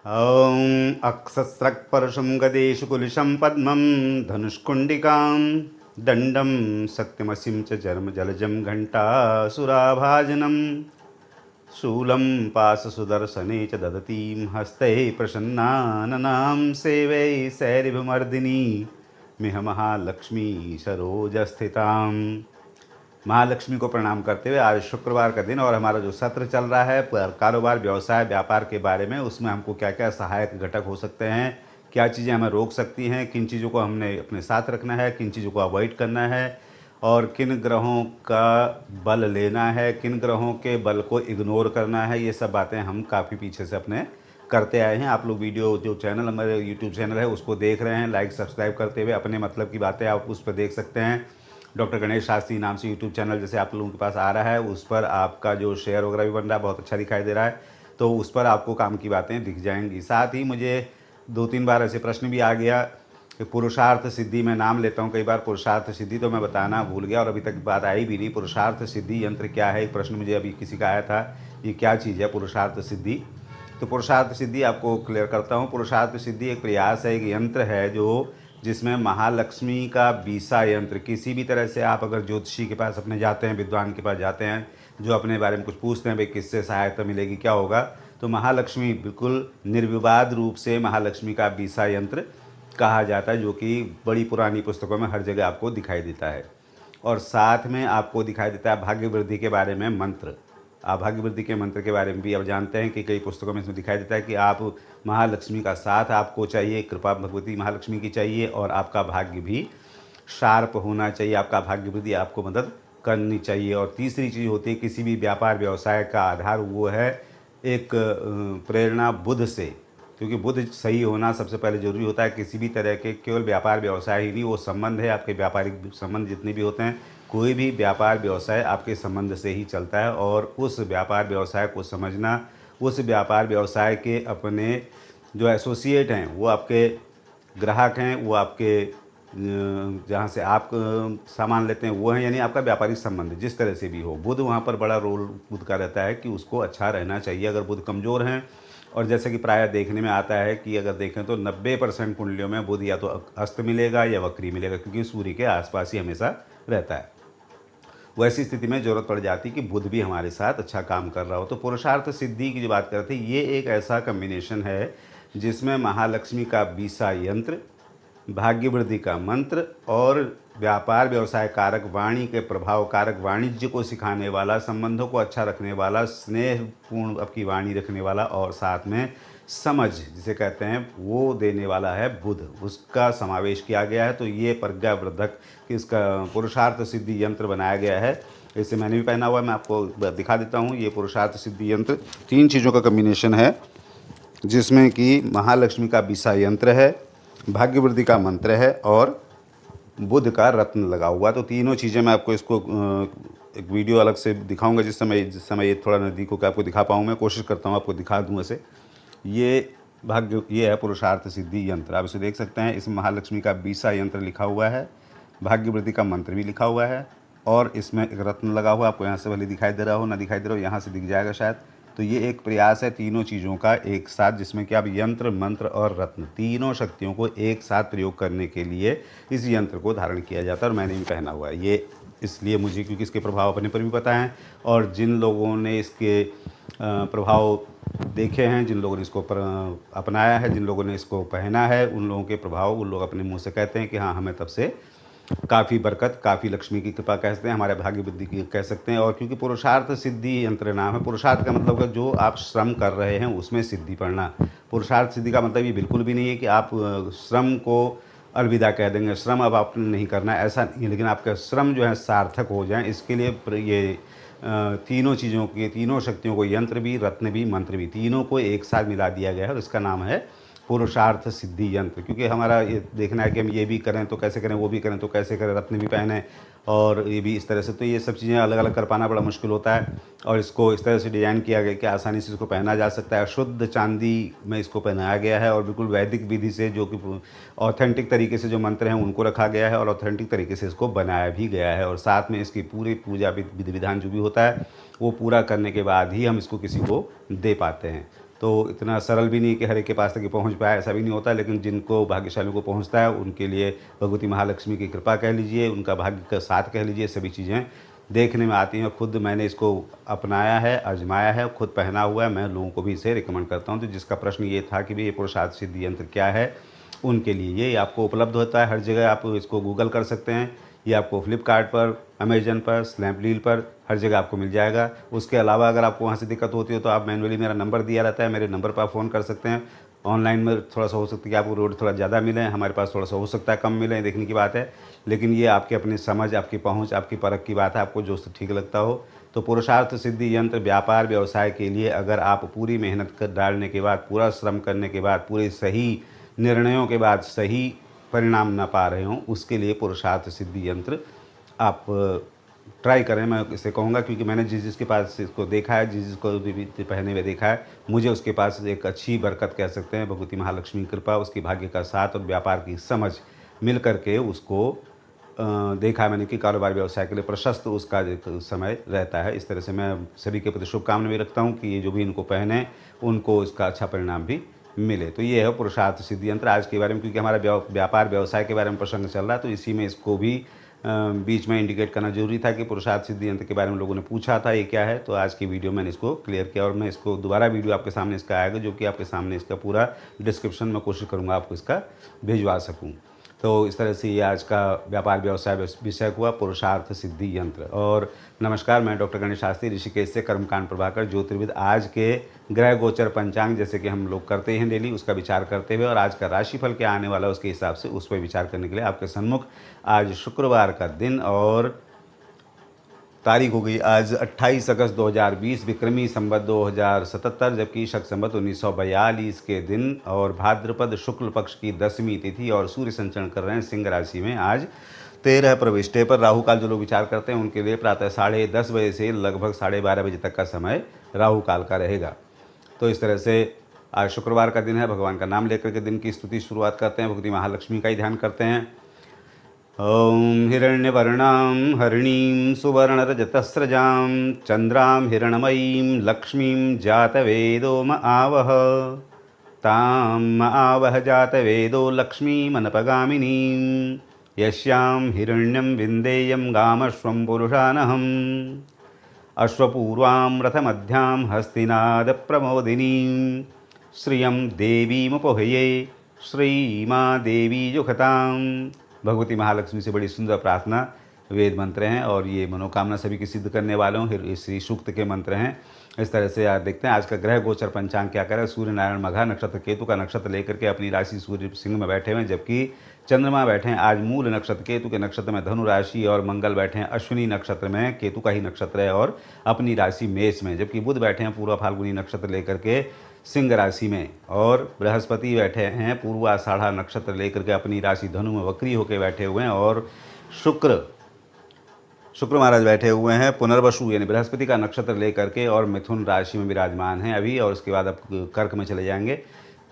ॐ अक्षस्रक्परशुं गदेषु कुलिशं पद्मं धनुष्कुण्डिकां दण्डं शक्तिमसिं च जर्मजलजं घण्टासुराभाजनं शूलं पाशसुदर्शने च ददतीं हस्तैः प्रसन्नाननां सेवै सैरिभमर्दिनी मिह महालक्ष्मी सरोजस्थिताम्। महालक्ष्मी को प्रणाम करते हुए आज शुक्रवार का दिन और हमारा जो सत्र चल रहा है कारोबार व्यवसाय व्यापार के बारे में, उसमें हमको क्या क्या सहायक घटक हो सकते हैं, क्या चीज़ें हमें रोक सकती हैं, किन चीज़ों को हमने अपने साथ रखना है, किन चीज़ों को अवॉइड करना है और किन ग्रहों का बल लेना है, किन ग्रहों के बल को इग्नोर करना है। ये सब बातें हम काफ़ी पीछे से अपने करते आए हैं। आप लोग वीडियो जो चैनल हमारे यूट्यूब चैनल है उसको देख रहे हैं, लाइक सब्सक्राइब करते हुए अपने मतलब की बातें आप उस पर देख सकते हैं। डॉक्टर गणेश शास्त्री नाम से यूट्यूब चैनल जैसे आप लोगों के पास आ रहा है, उस पर आपका जो शेयर वगैरह भी बन रहा है, बहुत अच्छा दिखाई दे रहा है, तो उस पर आपको काम की बातें दिख जाएंगी। साथ ही मुझे 2-3 बार ऐसे प्रश्न भी आ गया कि पुरुषार्थ सिद्धि, मैं नाम लेता हूँ कई बार, पुरुषार्थ सिद्धि तो मैं बताना भूल गया और अभी तक बात आई भी नहीं। पुरुषार्थ सिद्धि यंत्र क्या है, एक प्रश्न मुझे अभी किसी का आया था, ये क्या चीज़ है पुरुषार्थ सिद्धि। तो पुरुषार्थ सिद्धि आपको क्लियर करता हूँ। पुरुषार्थ सिद्धि एक प्रयास है, एक यंत्र है जो जिसमें महालक्ष्मी का बीसा यंत्र, किसी भी तरह से आप अगर ज्योतिषी के पास अपने जाते हैं, विद्वान के पास जाते हैं, जो अपने बारे में कुछ पूछते हैं, भाई किससे सहायता मिलेगी, क्या होगा, तो महालक्ष्मी बिल्कुल निर्विवाद रूप से महालक्ष्मी का बीसा यंत्र कहा जाता है, जो कि बड़ी पुरानी पुस्तकों में हर जगह आपको दिखाई देता है। और साथ में आपको दिखाई देता है भाग्य वृद्धि के बारे में मंत्र। आप भाग्य वृद्धि के मंत्र के बारे में भी अब जानते हैं कि कई पुस्तकों में इसमें दिखाई देता है कि आप महालक्ष्मी का साथ आपको चाहिए, कृपा भगवती महालक्ष्मी की चाहिए और आपका भाग्य भी शार्प होना चाहिए, आपका भाग्य वृद्धि आपको मदद करनी चाहिए। और तीसरी चीज़ होती है किसी भी व्यापार व्यवसाय का आधार, वो है एक प्रेरणा बुध से, क्योंकि बुध सही होना सबसे पहले जरूरी होता है। किसी भी तरह के केवल व्यापार व्यवसाय ही नहीं, वो संबंध है आपके व्यापारिक संबंध जितने भी होते हैं, कोई भी व्यापार व्यवसाय आपके संबंध से ही चलता है। और उस व्यापार व्यवसाय को समझना, उस व्यापार व्यवसाय के अपने जो एसोसिएट हैं, वो आपके ग्राहक हैं, वो आपके जहाँ से आप सामान लेते हैं वो हैं, यानी आपका व्यापारिक संबंध जिस तरह से भी हो, बुध वहाँ पर बड़ा रोल बुध का रहता है कि उसको अच्छा रहना चाहिए। अगर बुध कमज़ोर हैं, और जैसे कि प्रायः देखने में आता है कि अगर देखें तो 90% कुंडलियों में बुध या तो अस्त मिलेगा या वक्री मिलेगा, क्योंकि सूर्य के आसपास ही हमेशा रहता है। वैसी स्थिति में ज़रूरत पड़ जाती है कि बुध भी हमारे साथ अच्छा काम कर रहा हो। तो पुरुषार्थ सिद्धि की जो बात करते हैं, ये एक ऐसा कम्बिनेशन है जिसमें महालक्ष्मी का बीसा यंत्र, भाग्य वृद्धि का मंत्र और व्यापार व्यवसाय कारक वाणी के प्रभाव कारक, वाणिज्य को सिखाने वाला, संबंधों को अच्छा रखने वाला, स्नेहपूर्ण आपकी वाणी रखने वाला और साथ में समझ जिसे कहते हैं वो देने वाला है बुध, उसका समावेश किया गया है। तो ये प्रज्ञावर्धक कि इसका पुरुषार्थ सिद्धि यंत्र बनाया गया है। इसे मैंने भी पहना हुआ है, मैं आपको दिखा देता हूँ। ये पुरुषार्थ सिद्धि यंत्र 3 चीज़ों का कम्बिनेशन है, जिसमें कि महालक्ष्मी का बीसा यंत्र है, भाग्य वृद्धि का मंत्र है और बुध का रत्न लगा हुआ। तो तीनों चीज़ें मैं आपको इसको एक वीडियो अलग से दिखाऊंगा, जिस समय ये थोड़ा नज़दीक होकर आपको दिखा पाऊँ। मैं कोशिश करता हूँ आपको दिखा दूँ ऐसे। ये है पुरुषार्थ सिद्धि यंत्र, आप इसे देख सकते हैं। इसमें महालक्ष्मी का बीसा यंत्र लिखा हुआ है, भाग्य वृद्धि का मंत्र भी लिखा हुआ है और इसमें एक रत्न लगा हुआ है। आपको यहाँ से भले दिखाई दे रहा हो ना दिखाई दे रहा हो, यहाँ से दिख जाएगा शायद। तो ये एक प्रयास है तीनों चीज़ों का एक साथ, जिसमें कि आप यंत्र, मंत्र और रत्न तीनों शक्तियों को एक साथ प्रयोग करने के लिए इस यंत्र को धारण किया जाता है। और मैंने भी पहना हुआ है ये इसलिए मुझे, क्योंकि इसके प्रभाव अपने पर भी पता है और जिन लोगों ने इसके प्रभाव देखे हैं, जिन लोगों ने इसको अपनाया है, जिन लोगों ने इसको पहना है, उन लोगों के प्रभाव उन लोग अपने मुंह से कहते हैं कि हाँ, हमें तब से काफ़ी बरकत, काफ़ी लक्ष्मी की कृपा कह सकते हैं, हमारे भाग्य वृद्धि की कह सकते हैं। और क्योंकि पुरुषार्थ सिद्धि यंत्र नाम है, पुरुषार्थ का मतलब है जो आप श्रम कर रहे हैं उसमें सिद्धि पड़ना। पुरुषार्थ सिद्धि का मतलब ये बिल्कुल भी नहीं है कि आप श्रम को अलविदा कह देंगे, श्रम अब आपने नहीं करना है, ऐसा नहीं। लेकिन आपका श्रम जो है सार्थक हो जाए, इसके लिए ये तीनों चीज़ों की, तीनों शक्तियों को, यंत्र भी, रत्न भी, मंत्र भी, तीनों को एक साथ मिला दिया गया है और इसका नाम है पुरुषार्थ सिद्धि यंत्र। क्योंकि हमारा ये देखना है कि हम ये भी करें तो कैसे करें, वो भी करें तो कैसे करें, रत्न भी पहने और ये भी इस तरह से, तो ये सब चीज़ें अलग अलग कर पाना बड़ा मुश्किल होता है। और इसको इस तरह से डिज़ाइन किया गया कि आसानी से इसको पहना जा सकता है। शुद्ध चांदी में इसको पहनाया गया है और बिल्कुल वैदिक विधि से, जो कि ऑथेंटिक तरीके से जो मंत्र हैं उनको रखा गया है और ऑथेंटिक तरीके से इसको बनाया भी गया है। और साथ में इसकी पूरी पूजा विधि विधान जो भी होता है वो पूरा करने के बाद ही हम इसको किसी को दे पाते हैं। तो इतना सरल भी नहीं कि हर एक के पास तक ये पहुँच पाए, ऐसा भी नहीं होता। लेकिन जिनको भाग्यशालियों को पहुँचता है उनके लिए भगवती महालक्ष्मी की कृपा कह लीजिए, उनका भाग्य का साथ कह लीजिए, सभी चीज़ें देखने में आती हैं। खुद मैंने इसको अपनाया है, आजमाया है, खुद पहना हुआ है। मैं लोगों को भी इसे रिकमेंड करता हूँ। तो जिसका प्रश्न ये था कि भाई ये पुरुषार्थ सिद्धि यंत्र क्या है, उनके लिए ये आपको उपलब्ध होता है हर जगह। आप इसको गूगल कर सकते हैं, ये आपको फ्लिपकार्ट पर, अमेजन पर, स्नैपडील पर, हर जगह आपको मिल जाएगा। उसके अलावा अगर आपको वहाँ से दिक्कत होती हो तो आप मैनुअली, मेरा नंबर दिया रहता है, मेरे नंबर पर आप फ़ोन कर सकते हैं। ऑनलाइन में थोड़ा-सा हो सकता है कि आपको रोड थोड़ा ज़्यादा मिले, हमारे पास थोड़ा-सा हो सकता है कम मिले, देखने की बात है। लेकिन ये आपकी अपनी समझ, आपकी पहुँच, आपकी परख की बात है, आपको जो ठीक लगता हो। तो पुरुषार्थ सिद्धि यंत्र व्यापार व्यवसाय के लिए अगर आप पूरी मेहनत कर डालने के बाद, पूरा श्रम करने के बाद, पूरे सही निर्णयों के बाद सही परिणाम ना पा रहे हों, उसके लिए पुरुषार्थ सिद्धि यंत्र आप ट्राई करें। मैं इसे कहूँगा क्योंकि मैंने जिसके पास इसको देखा है, जिसको भी पहने हुए देखा है, मुझे उसके पास एक अच्छी बरकत कह सकते हैं, भगवती महालक्ष्मी की कृपा, उसकी भाग्य का साथ और व्यापार की समझ मिल कर के उसको देखा है मैंने कि कारोबार व्यवसाय के लिए प्रशस्त उसका एक समय रहता है। इस तरह से मैं सभी के प्रति शुभकामना भी रखता हूँ कि ये जो भी इनको पहने उनको इसका अच्छा परिणाम भी मिले। तो ये है पुरुषार्थ सिद्धि यंत्र आज के बारे में, क्योंकि हमारा व्यापार व्यवसाय के बारे में प्रसंग चल रहा है, तो इसी में इसको भी बीच में इंडिकेट करना जरूरी था कि पुरुषार्थ सिद्धि यंत्र के बारे में लोगों ने पूछा था ये क्या है। तो आज की वीडियो मैंने इसको क्लियर किया और मैं इसको दोबारा वीडियो आपके सामने इसका आएगा, जो कि आपके सामने इसका पूरा डिस्क्रिप्शन में कोशिश करूँगा आपको इसका भिजवा सकूँ। तो इस तरह से ये आज का व्यापार व्यवसाय विषय हुआ पुरुषार्थ सिद्धि यंत्र। और नमस्कार, मैं डॉक्टर गणेश शास्त्री, ऋषिकेश से कर्मकांड प्रभाकर ज्योतिर्विद। आज के ग्रह गोचर पंचांग जैसे कि हम लोग करते हैं डेली, उसका विचार करते हुए और आज का राशिफल क्या आने वाला है उसके हिसाब से उस पर विचार करने के लिए आपके सन्मुख आज शुक्रवार का दिन और तारीख हो गई आज 28 अगस्त 2020 विक्रमी संवत 2077, जबकि शक संवत 1942 के दिन और भाद्रपद शुक्ल पक्ष की 10वीं तिथि और सूर्य संचरण कर रहे हैं सिंह राशि में आज 13 प्रविष्टे पर। राहु काल जो लोग विचार करते हैं उनके लिए प्रातः 10:30 बजे से लगभग 12:30 बजे तक का समय राहु काल का रहेगा। तो इस तरह से आज शुक्रवार का दिन है। भगवान का नाम लेकर के दिन की स्तुति शुरुआत करते हैं, भगवती महालक्ष्मी का ही ध्यान करते हैं। ॐ हिरण्यवर्णां हरिणीं सुवर्णरजतस्रजां चन्द्रां हिरणमयीं लक्ष्मीं जातवेदो म आवह तां म आवह जातवेदो लक्ष्मीमनपगामिनीं यस्यां हिरण्यं विन्देयं गामश्वं पुरुषानहम् अश्वपूर्वां रथमध्यां हस्तिनादप्रमोदिनीं श्रियं देवीमुपहये श्रीमा देवी जुखतां। भगवती महालक्ष्मी से बड़ी सुंदर प्रार्थना वेद मंत्र हैं और ये मनोकामना सभी की सिद्ध करने वालों श्री सूक्त के मंत्र हैं। इस तरह से आज देखते हैं आज का ग्रह गोचर पंचांग क्या करे। सूर्य नारायण मघा नक्षत्र केतु का नक्षत्र लेकर के अपनी राशि सूर्य सिंह में बैठे हुए हैं, जबकि चंद्रमा बैठे हैं आज मूल नक्षत्र केतु के नक्षत्र में धनु राशि और मंगल बैठे हैं अश्विनी नक्षत्र में, केतु का ही नक्षत्र है और अपनी राशि मेष में, जबकि बुध बैठे हैं पूर्वा फाल्गुनी नक्षत्र लेकर के सिंह राशि में और बृहस्पति बैठे हैं पूर्वा आषाढ़ा नक्षत्र लेकर के अपनी राशि धनु में वक्री होकर बैठे हुए हैं और शुक्र महाराज बैठे हुए हैं पुनर्वसु यानी बृहस्पति का नक्षत्र लेकर के और मिथुन राशि में विराजमान हैं अभी। और उसके बाद अब कर्क में चले जाएंगे।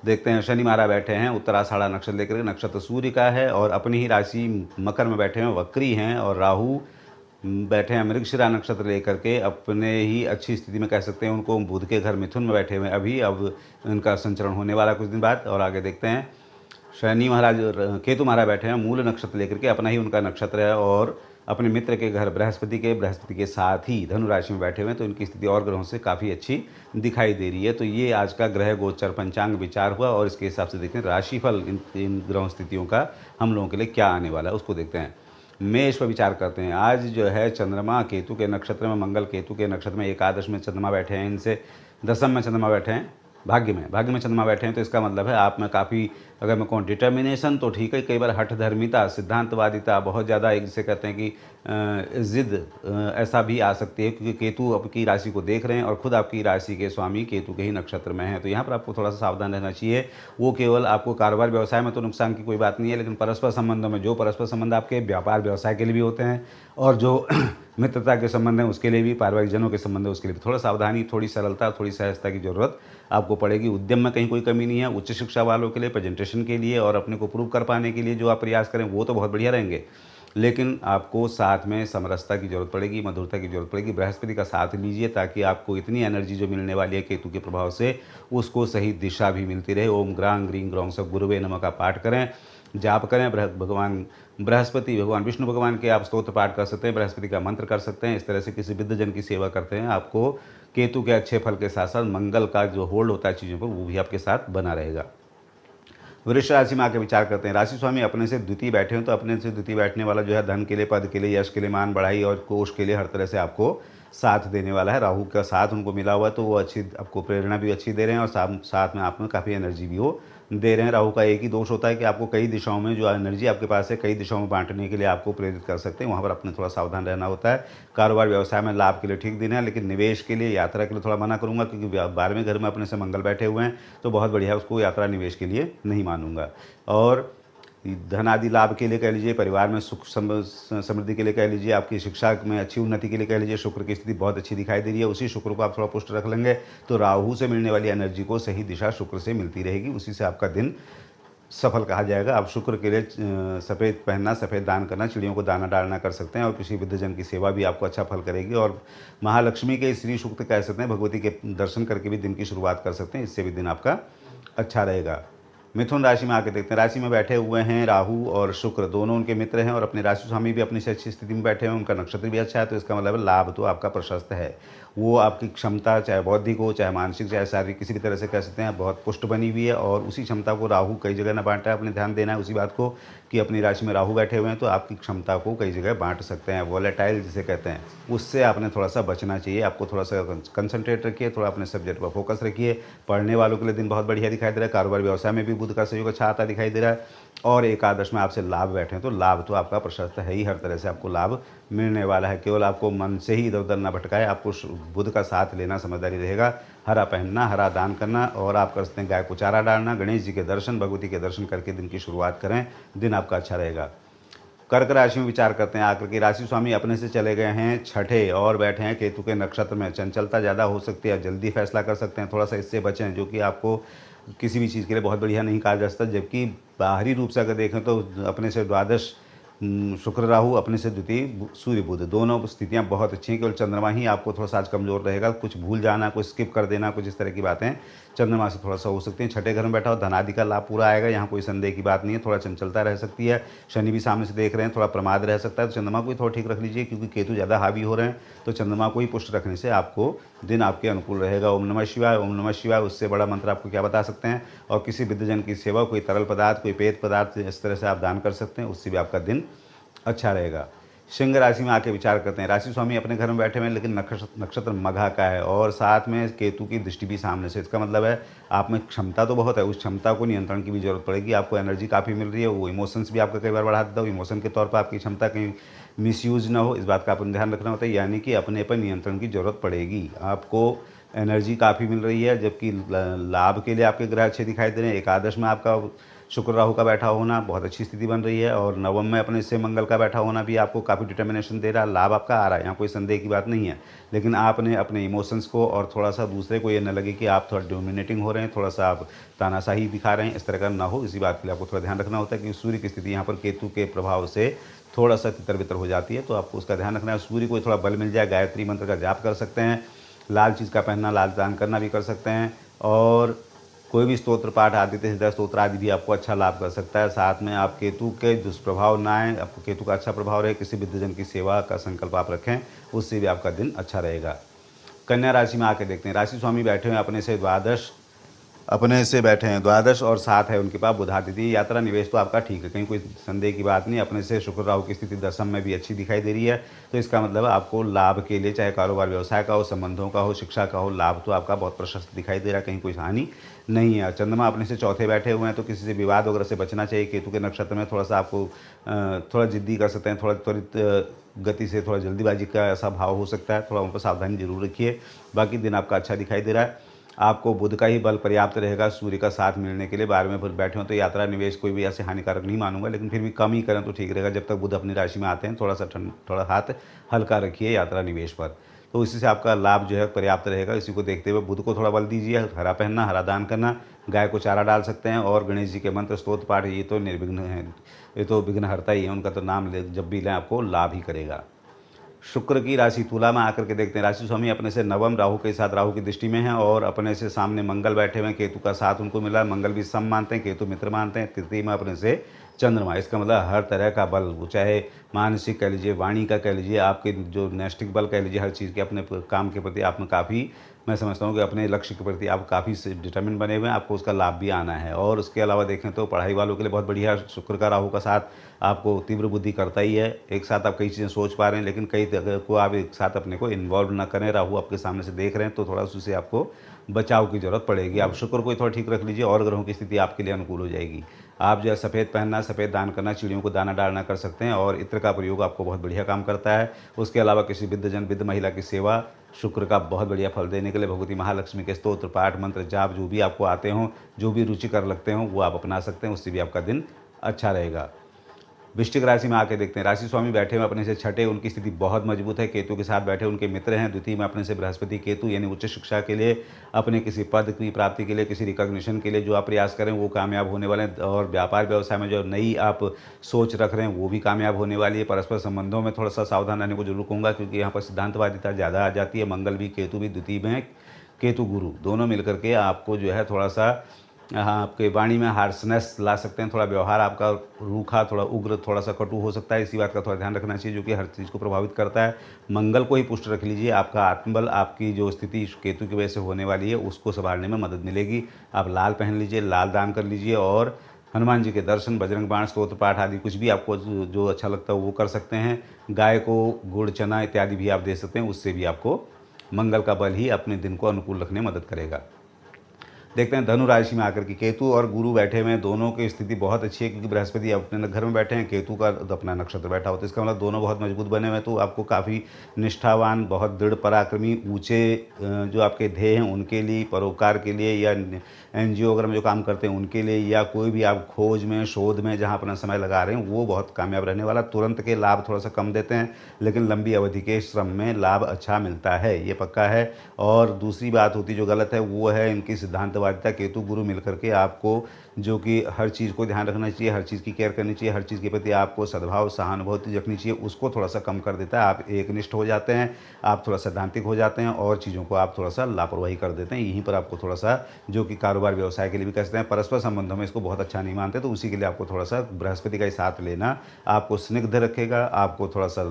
देखते हैं शनि महाराज बैठे हैं उत्तराषाढ़ा नक्षत्र लेकर के, नक्षत्र सूर्य का है और अपनी ही राशि मकर में बैठे हैं वक्री हैं। और राहु बैठे हैं मृगशिरा नक्षत्र लेकर के अपने ही अच्छी स्थिति में कह सकते हैं उनको, बुध के घर मिथुन में बैठे हुए हैं अभी, अब इनका संचरण होने वाला कुछ दिन बाद। और आगे देखते हैं शनि महाराज केतु महाराज बैठे हैं मूल नक्षत्र लेकर के, अपना ही उनका नक्षत्र है और अपने मित्र के घर बृहस्पति के साथ ही धनु राशि में बैठे हुए हैं, तो इनकी स्थिति और ग्रहों से काफ़ी अच्छी दिखाई दे रही है। तो ये आज का ग्रह गोचर पंचांग विचार हुआ और इसके हिसाब से देखते हैं राशिफल इन ग्रह स्थितियों का हम लोगों के लिए क्या आने वाला है उसको देखते हैं। मेष पर विचार करते हैं। आज जो है चंद्रमा केतु के नक्षत्र में, मंगल केतु के नक्षत्र में, एकादश में चंद्रमा बैठे हैं, इनसे दसम में चंद्रमा बैठे हैं, भाग्य में चंद्रमा बैठे हैं। तो इसका मतलब है आप में काफ़ी, अगर मैं कहूँ डिटर्मिनेशन तो ठीक है, कई बार हठधर्मिता सिद्धांतवादिता बहुत ज़्यादा, एक जिसे कहते हैं कि ज़िद ऐसा भी आ सकती है, क्योंकि केतु आपकी राशि को देख रहे हैं और खुद आपकी राशि के स्वामी केतु के ही नक्षत्र में हैं। तो यहाँ पर आपको थोड़ा सा सावधान रहना चाहिए। वो केवल आपको कारोबार व्यवसाय में तो नुकसान की कोई बात नहीं है, लेकिन परस्पर संबंधों में, जो परस्पर संबंध आपके व्यापार व्यवसाय के लिए भी होते हैं और जो मित्रता के संबंध हैं उसके लिए भी, पारिवारिक जनों के संबंध है उसके लिए भी थोड़ा सावधानी, थोड़ी सरलता, थोड़ी सहजता की ज़रूरत आपको पड़ेगी। उद्यम में कहीं कोई कमी नहीं है। उच्च शिक्षा वालों के लिए, प्रेजेंटेशन के लिए और अपने को प्रूव कर पाने के लिए जो आप प्रयास करें वो तो बहुत बढ़िया रहेंगे। लेकिन आपको साथ में समरसता की ज़रूरत पड़ेगी, मधुरता की ज़रूरत पड़ेगी। बृहस्पति का साथ लीजिए ताकि आपको इतनी एनर्जी जो मिलने वाली है केतु के प्रभाव से, उसको सही दिशा भी मिलती रहे। ओम ग्रां ग्रीं ग्रौं स गुरुवे नमः का पाठ करें, जाप करें। भगवान बृहस्पति, भगवान विष्णु भगवान के आप स्तोत्र पाठ कर सकते हैं, बृहस्पति का मंत्र कर सकते हैं। इस तरह से किसी वृद्धजन की सेवा करते हैं, आपको केतु के अच्छे फल के साथ साथ मंगल का जो होल्ड होता है चीज़ों पर, वो भी आपके साथ बना रहेगा। वृष राशि में आके विचार करते हैं। राशि स्वामी अपने से द्वितीय बैठे हैं, तो अपने से द्वितीय बैठने वाला जो है धन के लिए, पद के लिए, यश के लिए, मान बढ़ाई और कोष के लिए हर तरह से आपको साथ देने वाला है। राहु का साथ उनको मिला हुआ है, तो वो अच्छी आपको प्रेरणा भी अच्छी दे रहे हैं और साथ में आप में काफ़ी एनर्जी भी वो दे रहे हैं। राहु का एक ही दोष होता है कि आपको कई दिशाओं में जो एनर्जी आपके पास है, कई दिशाओं में बांटने के लिए आपको प्रेरित कर सकते हैं। वहाँ पर अपने थोड़ा सावधान रहना होता है। कारोबार व्यवसाय में लाभ के लिए ठीक दिन है, लेकिन निवेश के लिए, यात्रा के लिए थोड़ा मना करूँगा, क्योंकि 12वें घर में अपने से मंगल बैठे हुए हैं, तो बहुत बढ़िया, उसको यात्रा निवेश के लिए नहीं मानूंगा। और धन आदि लाभ के लिए कह लीजिए, परिवार में सुख समृद्धि के लिए कह लीजिए, आपकी शिक्षा में अच्छी उन्नति के लिए कह लीजिए, शुक्र की स्थिति बहुत अच्छी दिखाई दे रही है। उसी शुक्र को आप थोड़ा पुष्ट रख लेंगे तो राहु से मिलने वाली एनर्जी को सही दिशा शुक्र से मिलती रहेगी, उसी से आपका दिन सफल कहा जाएगा। आप शुक्र के लिए सफ़ेद पहनना, सफ़ेद दान करना, चिड़ियों को दाना डालना कर सकते हैं, और किसी वृद्धजन की सेवा भी आपको अच्छा फल करेगी। और महालक्ष्मी के श्री सूक्त कह सकते हैं, भगवती के दर्शन करके भी दिन की शुरुआत कर सकते हैं, इससे भी दिन आपका अच्छा रहेगा। मिथुन राशि में आके देखते हैं। राशि में बैठे हुए हैं राहु और शुक्र, दोनों उनके मित्र हैं, और अपने राशि स्वामी भी अपनी से अच्छी स्थिति में बैठे हैं, उनका नक्षत्र भी अच्छा है, तो इसका मतलब लाभ तो आपका प्रशस्त है। वो आपकी क्षमता, चाहे बौद्धिक हो, चाहे मानसिक, चाहे शारीरिक, किसी भी तरह से कह सकते हैं, बहुत पुष्ट बनी हुई है। और उसी क्षमता को राहु कई जगह ना बांटा है, अपने ध्यान देना है उसी बात को कि अपनी राशि में राहु बैठे हुए हैं, तो आपकी क्षमता को कई जगह बांट सकते हैं। वॉलेटाइल जिसे कहते हैं, उससे आपने थोड़ा सा बचना चाहिए। आपको थोड़ा सा कंसंट्रेट रखिए, थोड़ा अपने सब्जेक्ट पर फोकस रखिए। पढ़ने वालों के लिए दिन बहुत बढ़िया दिखाई दे रहा है। कारोबार व्यवसाय में भी बुध का सहयोग अच्छा आता दिखाई दे रहा है। और एकादश में आपसे लाभ बैठे हैं, तो लाभ तो आपका प्रशस्त है ही, हर तरह से आपको लाभ मिलने वाला है। केवल आपको मन से ही इधर उधर ना भटकाए, आपको बुध का साथ लेना समझदारी रहेगा। हरा पहनना, हरा दान करना, और आप कर सकते हैं गाय को चारा डालना, गणेश जी के दर्शन, भगवती के दर्शन करके दिन की शुरुआत करें, दिन आपका अच्छा रहेगा। कर्क राशि में विचार करते हैं आकर के। राशि स्वामी अपने से चले गए हैं छठे और बैठे हैं केतु के नक्षत्र में। चंचलता ज़्यादा हो सकती है, जल्दी फैसला कर सकते हैं, थोड़ा सा इससे बचें, जो कि आपको किसी भी चीज़ के लिए बहुत बढ़िया नहीं कहा जा सकता। जबकि बाहरी रूप से अगर देखें तो अपने से द्वादश शुक्र राहु, अपने से द्वितीय सूर्य बुध, दोनों स्थितियां बहुत अच्छी हैं। केवल चंद्रमा ही आपको थोड़ा सा आज कमज़ोर रहेगा, कुछ भूल जाना, कुछ स्किप कर देना, कुछ इस तरह की बातें चंद्रमा से थोड़ा सा हो सकती हैं। छठे घर में बैठा हो, धनादि का लाभ पूरा आएगा, यहाँ कोई संदेह की बात नहीं है। थोड़ा चंचलता रह सकती है, शनि भी सामने से देख रहे हैं, थोड़ा प्रमाद रह सकता है, तो चंद्रमा को भी थोड़ा ठीक रख लीजिए, क्योंकि केतु ज़्यादा हावी हो रहे हैं। तो चंद्रमा को ही पुष्ट रखने से आपको दिन आपके अनुकूल रहेगा। ओम नमः शिवाय, ओम नमः शिवाय, उससे बड़ा मंत्र आपको क्या बता सकते हैं। और किसी वृद्धजन की सेवा, कोई तरल पदार्थ, कोई पेय पदार्थ, इस तरह से आप दान कर सकते हैं, उससे भी आपका दिन अच्छा रहेगा। सिंह राशि में आके विचार करते हैं। राशि स्वामी अपने घर में बैठे हुए हैं, लेकिन नक्षत्र मघा का है, और साथ में केतु की दृष्टि भी सामने से। इसका मतलब है आप में क्षमता तो बहुत है, उस क्षमता को नियंत्रण की भी जरूरत पड़ेगी। आपको एनर्जी काफ़ी मिल रही है, वो इमोशंस भी आपका कई बार बढ़ा देता है। इमोशन के तौर पर आपकी क्षमता कहीं मिसयूज ना हो, इस बात का आपको ध्यान रखना होता है। यानी कि अपने पर नियंत्रण की जरूरत पड़ेगी। आपको एनर्जी काफ़ी मिल रही है, जबकि लाभ के लिए आपके ग्रह अच्छे दिखाई दे रहे हैं। एकादश में आपका शुक्र राहु का बैठा होना बहुत अच्छी स्थिति बन रही है, और नवम में अपने से मंगल का बैठा होना भी आपको काफ़ी डिटर्मिनेशन दे रहा है। लाभ आपका आ रहा है, यहाँ कोई संदेह की बात नहीं है। लेकिन आपने अपने इमोशंस को, और थोड़ा सा दूसरे को ये न लगे कि आप थोड़ा डोमिनेटिंग हो रहे हैं, थोड़ा सा आप तानाशाही दिखा रहे हैं, इस तरह का ना हो। इसी बात के लिए आपको थोड़ा ध्यान रखना होता है कि सूर्य की स्थिति यहाँ पर केतु के प्रभाव से थोड़ा सा तितर बितर हो जाती है, तो आपको उसका ध्यान रखना है। सूर्य को थोड़ा बल मिल जाए, गायत्री मंत्र का जाप कर सकते हैं, लाल चीज़ का पहनना, लाल दान करना भी कर सकते हैं, और कोई भी स्तोत्र पाठ, आदित्य हृदय स्तोत्र आदि भी आपको अच्छा लाभ कर सकता है। साथ में आप केतु के दुष्प्रभाव ना आए, आपको केतु का अच्छा प्रभाव रहे। किसी वृद्धजन की सेवा का संकल्प आप रखें, उससे भी आपका दिन अच्छा रहेगा। कन्या राशि में आके देखते हैं। राशि स्वामी बैठे हुए अपने से बैठे हैं द्वादश, और साथ है उनके पास बुधादित्य। यात्रा निवेश तो आपका ठीक है, कहीं कोई संदेह की बात नहीं। अपने से शुक्र राहु की स्थिति दशम में भी अच्छी दिखाई दे रही है, तो इसका मतलब आपको लाभ के लिए, चाहे कारोबार व्यवसाय का हो, संबंधों का हो, शिक्षा का हो, लाभ तो आपका बहुत प्रशस्त दिखाई दे रहा है, कहीं कोई हानि नहीं है। चंद्रमा अपने से चौथे बैठे हुए हैं, तो किसी से विवाद वगैरह से बचना चाहिए। केतु के नक्षत्र में थोड़ा सा आपको थोड़ा जिद्दी कर सकते हैं, थोड़ा त्वरित गति से, थोड़ा जल्दीबाजी का ऐसा भाव हो सकता है, थोड़ा उन पर सावधानी जरूर रखिए। बाकी दिन आपका अच्छा दिखाई दे रहा है। आपको बुध का ही बल पर्याप्त रहेगा सूर्य का साथ मिलने के लिए। 12वें बुध बैठे हो तो यात्रा निवेश कोई भी ऐसे हानिकारक नहीं मानूंगा, लेकिन फिर भी कम ही करें तो ठीक रहेगा। जब तक बुध अपनी राशि में आते हैं, थोड़ा हाथ हल्का रखिए यात्रा निवेश पर। तो इसी से आपका लाभ जो है पर्याप्त रहेगा। इसी को देखते हुए बुध को थोड़ा बल दीजिए, हरा पहनना, हरा दान करना, गाय को चारा डाल सकते हैं और गणेश जी के मंत्र स्तोत्र पाठ ये तो निर्विघ्न है, ये तो विघ्नहर्ता ही है, उनका तो नाम जब भी लें आपको लाभ ही करेगा। शुक्र की राशि तुला में आकर के देखते हैं, राशि स्वामी अपने से नवम राहु के साथ, राहु की दृष्टि में है और अपने से सामने मंगल बैठे हुए हैं, केतु का साथ उनको मिला, मंगल भी सम मानते हैं, केतु मित्र मानते हैं, तृतीय में अपने से चंद्रमा। इसका मतलब हर तरह का बल, वो चाहे मानसिक कह लीजिए, वाणी का कह लीजिए, आपके जो नैष्टिक बल कह लीजिए, हर चीज़ के अपने काम के प्रति आप में काफ़ी, मैं समझता हूँ कि अपने लक्ष्य के प्रति आप काफ़ी डिटर्मिन बने हुए हैं, आपको उसका लाभ भी आना है। और उसके अलावा देखें तो पढ़ाई वालों के लिए बहुत बढ़िया, शुक्र का राहु का साथ आपको तीव्र बुद्धि करता ही है। एक साथ आप कई चीज़ें सोच पा रहे हैं, लेकिन कई को आप एक साथ अपने को इन्वॉल्व ना करें, राहु आपके सामने से देख रहे हैं तो थोड़ा उससे आपको बचाव की जरूरत पड़ेगी। आप शुक्र को थोड़ा ठीक रख लीजिए और ग्रहों की स्थिति आपके लिए अनुकूल हो जाएगी। आप जो है सफ़ेद पहनना, सफ़ेद दान करना, चिड़ियों को दाना डालना कर सकते हैं और इत्र का प्रयोग आपको बहुत बढ़िया काम करता है। उसके अलावा किसी वृद्धजन, वृद्ध महिला की सेवा शुक्र का बहुत बढ़िया फल देने के लिए भगवती महालक्ष्मी के स्तोत्र पाठ, मंत्र जाप जो भी आपको आते हों, जो भी रुचिकर लगते हों, वो आप अपना सकते हैं, उससे भी आपका दिन अच्छा रहेगा। वृश्चिक राशि में आके देखते हैं, राशि स्वामी बैठे हुए अपने से छठे, उनकी स्थिति बहुत मजबूत है, केतु के साथ बैठे उनके मित्र हैं। द्वितीय में अपने से बृहस्पति केतु, यानी उच्च शिक्षा के लिए, अपने किसी पद की प्राप्ति के लिए, किसी रिकॉग्निशन के लिए जो आप प्रयास करें वो कामयाब होने वाले हैं। और व्यापार व्यवसाय में जो नई आप सोच रख रहे हैं वो भी कामयाब होने वाली है। परस्पर संबंधों में थोड़ा सा सावधान रहने को जरूर कहूँगा, क्योंकि यहाँ पर सिद्धांतवादिता ज़्यादा आ जाती है। मंगल भी, केतु भी द्वितीय में है, केतु गुरु दोनों मिलकर के आपको जो है थोड़ा सा, हाँ, आपके वाणी में हार्सनेस ला सकते हैं, थोड़ा व्यवहार आपका रूखा, थोड़ा उग्र, थोड़ा सा कटु हो सकता है। इसी बात का थोड़ा ध्यान रखना चाहिए, जो कि हर चीज़ को प्रभावित करता है। मंगल को ही पुष्ट रख लीजिए, आपका आत्मबल, आपकी जो स्थिति केतु की वजह से होने वाली है उसको संभालने में मदद मिलेगी। आप लाल पहन लीजिए, लाल दान कर लीजिए और हनुमान जी के दर्शन, बजरंग बाण, स्तोत्र पाठ आदि कुछ भी आपको जो अच्छा लगता है वो कर सकते हैं। गाय को गुड़, चना इत्यादि भी आप दे सकते हैं, उससे भी आपको मंगल का बल ही अपने दिन को अनुकूल रखने में मदद करेगा। देखते हैं धनु राशि में आकर के केतु और गुरु बैठे हुए हैं, दोनों की स्थिति बहुत अच्छी है, क्योंकि बृहस्पति अपने घर में बैठे हैं, केतु का अपना नक्षत्र बैठा होता है। इसका मतलब दोनों बहुत मजबूत बने हुए हैं, तो आपको काफ़ी निष्ठावान, बहुत दृढ़ पराक्रमी, ऊंचे जो आपके ध्येय हैं उनके लिए, परोपकार के लिए, या एनजीओ वगैरह में जो काम करते हैं उनके लिए, या कोई भी आप खोज में, शोध में जहाँ अपना समय लगा रहे हैं, वो बहुत कामयाब रहने वाला। तुरंत के लाभ थोड़ा सा कम देते हैं, लेकिन लंबी अवधि के श्रम में लाभ अच्छा मिलता है, ये पक्का है। और दूसरी बात होती जो गलत है वो है इनकी सिद्धांतवादिता। केतु गुरु मिलकर के आपको जो कि हर चीज़ को ध्यान रखना चाहिए, हर चीज़ की केयर करनी चाहिए, हर चीज़ के प्रति आपको सद्भाव, सहानुभूति रखनी चाहिए, उसको थोड़ा सा कम कर देता है। आप एकनिष्ठ हो जाते हैं, आप थोड़ा सैद्धांतिक हो जाते हैं और चीज़ों को आप थोड़ा सा लापरवाही कर देते हैं। यहीं पर आपको थोड़ा सा, जो कि कारोबार व्यवसाय के लिए भी कहते हैं, परस्पर संबंधों में इसको बहुत अच्छा नहीं मानते, तो उसी के लिए आपको थोड़ा सा बृहस्पति का ही साथ लेना आपको स्निग्ध रखेगा, आपको थोड़ा सा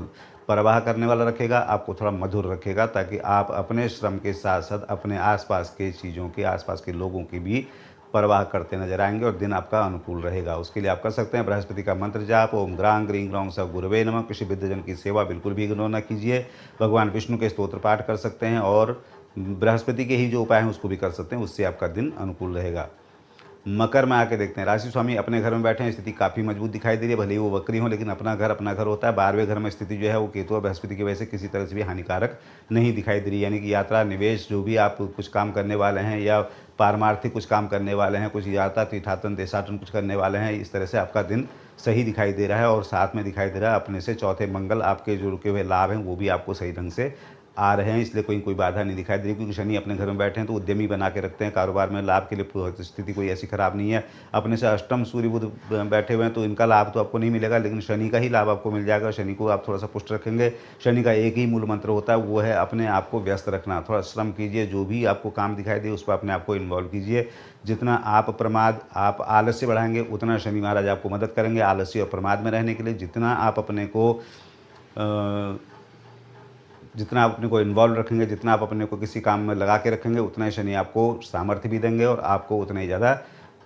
परवाह करने वाला रखेगा, आपको थोड़ा मधुर रखेगा, ताकि आप अपने श्रम के साथ साथ अपने आसपास के चीज़ों के, आसपास के लोगों की भी परवाह करते नजर आएंगे और दिन आपका अनुकूल रहेगा। उसके लिए आप कर सकते हैं बृहस्पति का मंत्र जाप, ओम ग्रां ग्रीं ग्रौं स गुरवे नमः। किसी वृद्धजन की सेवा बिल्कुल भी इग्नोर न कीजिए। भगवान विष्णु के स्तोत्र पाठ कर सकते हैं और बृहस्पति के ही जो उपाय हैं उसको भी कर सकते हैं, उससे आपका दिन अनुकूल रहेगा। मकर में आके देखते हैं, राशि स्वामी अपने घर में बैठे हैं, स्थिति काफ़ी मजबूत दिखाई दे रही है, भले ही वो वक्री हो, लेकिन अपना घर होता है। 12वें घर में स्थिति जो है वो केतु और बृहस्पति की वजह से किसी तरह से भी हानिकारक नहीं दिखाई दे रही, यानी कि यात्रा, निवेश, जो भी आप कुछ काम करने वाले हैं या पारमार्थिक कुछ काम करने वाले हैं, कुछ यात्रा, तीर्थाटन, देशाटन कुछ करने वाले हैं, इस तरह से आपका दिन सही दिखाई दे रहा है। और साथ में दिखाई दे रहा है अपने से चौथे मंगल, आपके जो रुके हुए लाभ हैं वो भी आपको सही ढंग से आ रहे हैं, इसलिए कोई बाधा नहीं दिखाई दे रही, क्योंकि शनि अपने घर में बैठे हैं तो उद्यमी बना के रखते हैं, कारोबार में लाभ के लिए स्थिति कोई ऐसी खराब नहीं है। अपने से अष्टम सूर्य बुध बैठे हुए हैं तो इनका लाभ तो आपको नहीं मिलेगा, लेकिन शनि का ही लाभ आपको मिल जाएगा। शनि को आप थोड़ा सा पुष्ट रखेंगे। शनि का एक ही मूल मंत्र होता है, वो है अपने आप को व्यस्त रखना। थोड़ा श्रम कीजिए, जो भी आपको काम दिखाई दे उस पर अपने आप को इन्वॉल्व कीजिए। जितना आप प्रमाद, आप आलस्य बढ़ाएंगे, उतना शनि महाराज आपको मदद करेंगे आलस्य और प्रमाद में रहने के लिए। जितना आप अपने को इन्वॉल्व रखेंगे, जितना आप अपने को किसी काम में लगा के रखेंगे, उतना ही शनि आपको सामर्थ्य भी देंगे और आपको उतना ही ज़्यादा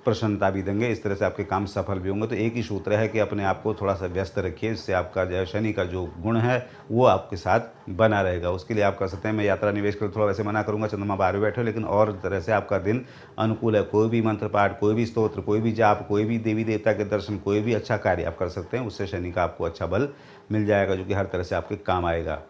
प्रसन्नता भी देंगे। इस तरह से आपके काम सफल भी होंगे। तो एक ही सूत्र है कि अपने आप को थोड़ा सा व्यस्त रखिए, इससे आपका जो शनि का जो गुण है वो आपके साथ बना रहेगा। उसके लिए आप कर सकते हैं, मैं यात्रा निवेश कर थोड़ा वैसे मना करूँगा, चंद्रमा 12 बैठे, लेकिन और तरह से आपका दिन अनुकूल है। कोई भी मंत्र पाठ, कोई भी स्तोत्र, कोई भी जाप, कोई भी देवी देवता के दर्शन, कोई भी अच्छा कार्य आप कर सकते हैं, उससे शनि का आपको अच्छा बल मिल जाएगा, जो कि हर तरह से आपके काम आएगा।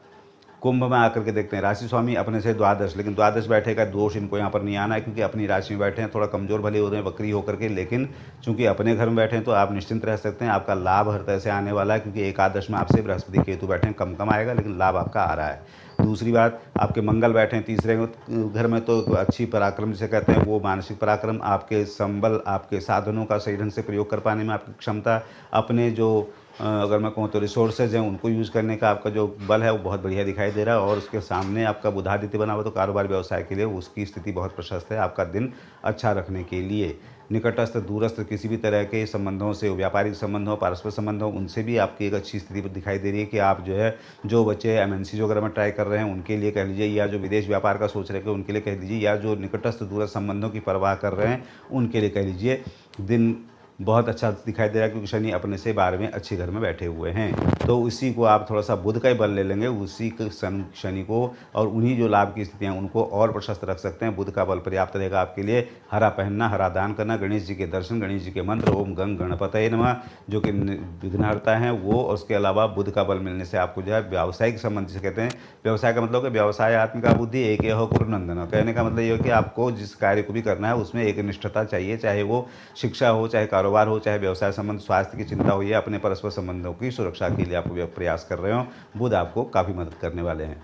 कुंभ में आकर के देखते हैं, राशि स्वामी अपने से द्वादश, लेकिन द्वादश बैठे का दोष इनको यहाँ पर नहीं आना है, क्योंकि अपनी राशि में बैठे हैं, थोड़ा कमजोर भले हो रहे हैं वक्री होकर के, लेकिन चूंकि अपने घर में बैठे हैं तो आप निश्चिंत रह सकते हैं। आपका लाभ हर तरह से आने वाला है, क्योंकि एकादश में आपसे बृहस्पति केतु बैठे हैं, कम आएगा, लेकिन लाभ आपका आ रहा है। दूसरी बात, आपके मंगल बैठे हैं तीसरे घर में, तो अच्छी पराक्रम जिसे कहते हैं वो मानसिक पराक्रम, आपके संबल, आपके साधनों का सही ढंग से प्रयोग कर पाने में आपकी क्षमता, अपने जो अगर मैं कहूँ तो रिसोर्सेज हैं उनको यूज़ करने का आपका जो बल है वो बहुत बढ़िया दिखाई दे रहा है। और उसके सामने आपका बुधादित्य बना हुआ, तो कारोबार व्यवसाय के लिए उसकी स्थिति बहुत प्रशस्त है आपका दिन अच्छा रखने के लिए। निकटस्थ दूरस्थ किसी भी तरह के संबंधों से, व्यापारिक संबंध हो, पारस्पर संबंध हो, उनसे भी आपकी एक अच्छी स्थिति दिखाई दे रही है कि आप जो है, जो बच्चे एमएनसी वगैरह में ट्राई कर रहे हैं उनके लिए कह लीजिए, या जो विदेश व्यापार का सोच रहे हैं उनके लिए कह लीजिए, या जो निकटस्थ दूरस्थ संबंधों की परवाह कर रहे हैं उनके लिए कह लीजिए, दिन बहुत अच्छा दिखाई दे रहा है, क्योंकि शनि अपने से 12वें अच्छे घर में बैठे हुए हैं। तो उसी को आप थोड़ा सा बुध का ही बल ले लेंगे, उसी के शनि को, और उन्हीं जो लाभ की स्थितियाँ उनको और प्रशस्त रख सकते हैं। बुध का बल पर्याप्त रहेगा आपके लिए। हरा पहनना, हरा दान करना, गणेश जी के दर्शन, गणेश जी के मंत्र, ओम गंग गणपतये नमः जो कि विघ्नहर्ता हैं वो, और उसके अलावा बुध का बल मिलने से आपको जो है व्यावसायिक संबंध जिसे कहते हैं, व्यवसाय का मतलब कि व्यवसाय आत्मिका बुद्धि एक हो कुरुनंदन, कहने का मतलब ये हो कि आपको जिस कार्य को भी करना है उसमें एक निष्ठता चाहिए, चाहे वो शिक्षा हो, चाहे कारोबार हो, चाहे व्यवसाय संबंध, स्वास्थ्य की चिंता हो, या अपने परस्पर संबंधों की सुरक्षा के लिए आप प्रयास कर रहे हो। बुध आपको काफ़ी मदद करने वाले हैं।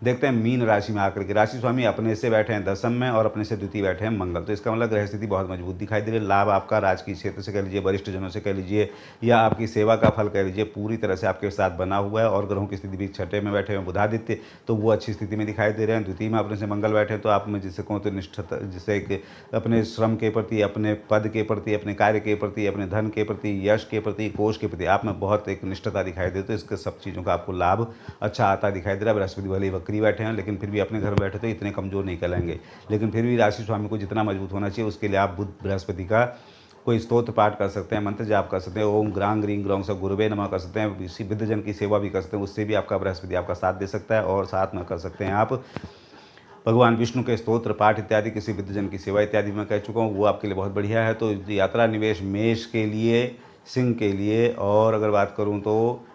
देखते हैं मीन राशि में आकर के, राशि स्वामी अपने से बैठे हैं दसम में और अपने से द्वितीय बैठे हैं मंगल, तो इसका मतलब ग्रह स्थिति बहुत मजबूत दिखाई दे रही है। लाभ आपका राजकीय क्षेत्र से कह लीजिए, वरिष्ठ जनों से कह लीजिए, या आपकी सेवा का फल कह लीजिए, पूरी तरह से आपके साथ बना हुआ है। और ग्रहों की स्थिति भी छठे में बैठे हैं बुधादित्य, तो वो अच्छी स्थिति में दिखाई दे रहे हैं। द्वितीय में अपने से मंगल बैठे हैं, तो आप में जिससे कहूँ तो निष्ठता, जिससे एक अपने श्रम के प्रति, अपने पद के प्रति, अपने कार्य के प्रति, अपने धन के प्रति, यश के प्रति, कोष के प्रति आप में बहुत एक निष्ठता दिखाई देती है। तो इसके सब चीज़ों का आपको लाभ अच्छा आता दिखाई दे रहा है। बृहस्पति भले ही वक्री बैठे हैं, लेकिन फिर भी अपने घर बैठे तो इतने कमज़ोर नहीं कहलाएंगे, लेकिन फिर भी राशि स्वामी को जितना मजबूत होना चाहिए उसके लिए आप बुध बृहस्पति का कोई स्तोत्र पाठ कर सकते हैं, मंत्र जाप कर सकते हैं, ओम ग्रांग ग्रीं ग्रौं से गुरुवे नमः कर सकते हैं, किसी वृद्धजन की सेवा भी कर सकते हैं, उससे भी आपका बृहस्पति आपका साथ दे सकता है। और साथ में कर सकते हैं आप भगवान विष्णु के स्तोत्र पाठ इत्यादि, किसी वृद्धजन की सेवा इत्यादि मैं कह चुका हूँ, वो आपके लिए बहुत बढ़िया है। तो यात्रा निवेश मेष के लिए, सिंह के लिए, और अगर बात करूँ तो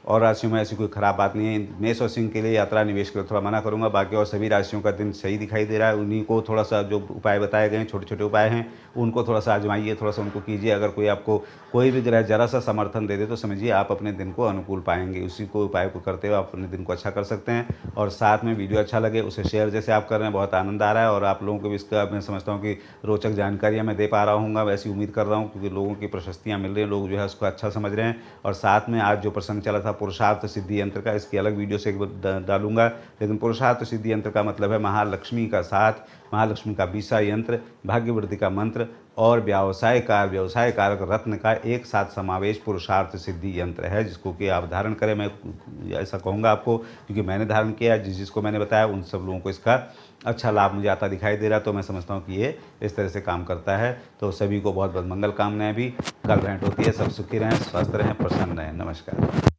और राशियों में ऐसी कोई ख़राब बात नहीं है। मेष और सिंह के लिए यात्रा निवेश के लिए थोड़ा मना करूंगा, बाकी और सभी राशियों का दिन सही दिखाई दे रहा है। उन्हीं को थोड़ा सा जो उपाय बताए गए हैं, छोटे छोटे उपाय हैं, उनको थोड़ा सा आजमाइए, थोड़ा सा उनको कीजिए। अगर कोई आपको कोई भी ग्रह जरा सा समर्थन दे दे तो समझिए आप अपने दिन को अनुकूल पाएंगे। उसी को उपाय को करते हुए आप अपने दिन को अच्छा कर सकते हैं। और साथ में वीडियो अच्छा लगे उसे शेयर जैसे आप कर रहे हैं, बहुत आनंद आ रहा है। और आप लोगों को भी इसका मैं समझता हूँ कि रोचक जानकारियाँ मैं दे पा रहा हूँ, वैसी उम्मीद कर रहा हूँ, क्योंकि लोगों की प्रशस्तियाँ मिल रही हैं, लोग जो है उसको अच्छा समझ रहे हैं। और साथ में आज जो प्रसंग चला था पुरुषार्थ सिद्धि यंत्र का, इसकी अलग वीडियो से एक बार डालूंगा। लेकिन पुरुषार्थ सिद्धि यंत्र का मतलब है महालक्ष्मी का साथ, महालक्ष्मी का बीसा यंत्र, भाग्यवृद्धि का मंत्र और व्यवसाय कारक रत्न का एक साथ समावेश पुरुषार्थ सिद्धि यंत्र है, जिसको कि आप धारण करें। मैं ऐसा कहूँगा आपको, क्योंकि मैंने धारण किया, जिसको मैंने बताया उन सब लोगों को इसका अच्छा लाभ मुझे आता दिखाई दे रहा है। तो मैं समझता हूँ कि ये इस तरह से काम करता है। तो सभी को बहुत बहुत मंगल कामनाएं भी। कल भेंट होती है। सब सुखी रहें, स्वस्थ रहें, प्रसन्न रहें। नमस्कार।